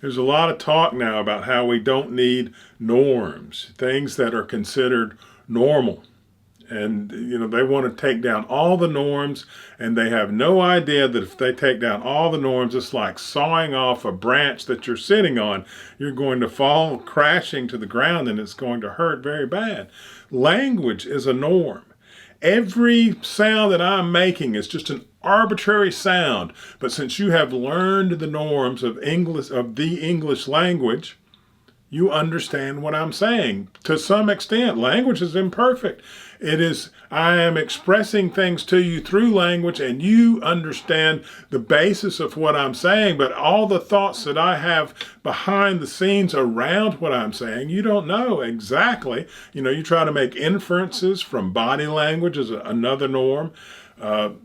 There's a lot of talk now about how we don't need norms, things that are considered normal. And, they want to take down all the norms, and they have no idea that if they take down all the norms, it's like sawing off a branch that you're sitting on. You're going to fall crashing to the ground, and it's going to hurt very bad. Language is a norm. Every sound that I'm making is just an arbitrary sound. But since you have learned the norms of the English language, you understand what I'm saying. To some extent, language is imperfect. I am expressing things to you through language, and you understand the basis of what I'm saying, but all the thoughts that I have behind the scenes around what I'm saying, you don't know exactly. You try to make inferences from body language is another norm,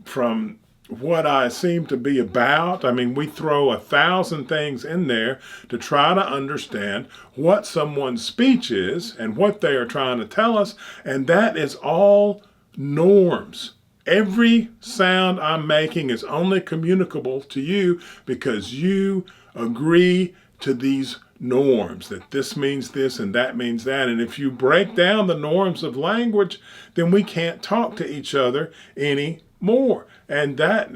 from what I seem to be about. I mean, we throw 1,000 things in there to try to understand what someone's speech is and what they are trying to tell us, and that is all norms. Every sound I'm making is only communicable to you because you agree to these norms, that this means this and that means that. And if you break down the norms of language, then we can't talk to each other anymore. And that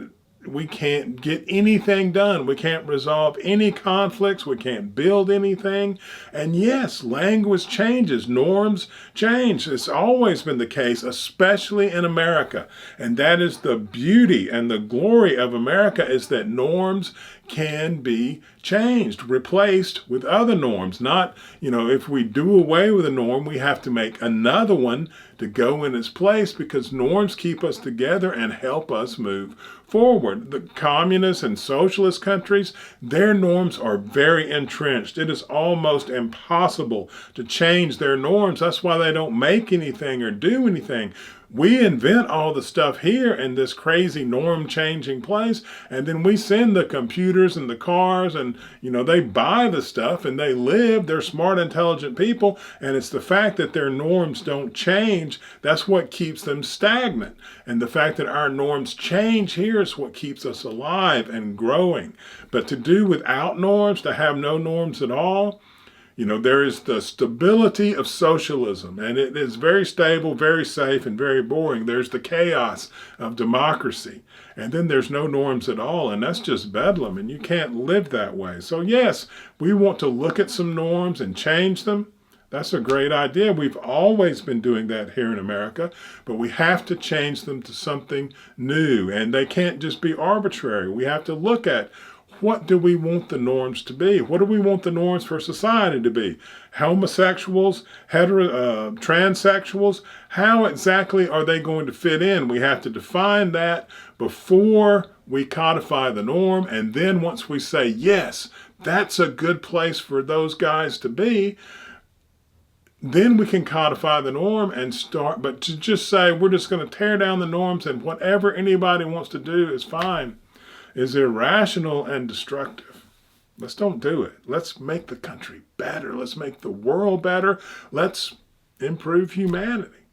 we can't get anything done. We can't resolve any conflicts. We can't build anything. And yes, language changes, norms change. It's always been the case, especially in America. And that is the beauty and the glory of America, is that norms can be changed, replaced with other norms. Not, if we do away with a norm, we have to make another one to go in its place, because norms keep us together and help us move forward. The communist and socialist countries, their norms are very entrenched. It is almost impossible to change their norms. That's why they don't make anything or do anything. We invent all the stuff here in this crazy norm changing place, and then we send the computers and the cars, and they buy the stuff and they live. They're smart, intelligent people, and it's the fact that their norms don't change that's what keeps them stagnant. And the fact that our norms change here is what keeps us alive and growing. But to do without norms, to have no norms at all, there is the stability of socialism, and it is very stable, very safe, and very boring. There's the chaos of democracy, and then there's no norms at all, and that's just bedlam, and you can't live that way. So yes, we want to look at some norms and change them. That's a great idea. We've always been doing that here in America, but we have to change them to something new, and they can't just be arbitrary. We have to look at, what do we want the norms to be? What do we want the norms for society to be? Homosexuals, transsexuals, how exactly are they going to fit in? We have to define that before we codify the norm. And then once we say, yes, that's a good place for those guys to be, then we can codify the norm and start. But to just say we're just going to tear down the norms and whatever anybody wants to do is fine, is irrational and destructive. Let's don't do it. Let's make the country better. Let's make the world better. Let's improve humanity.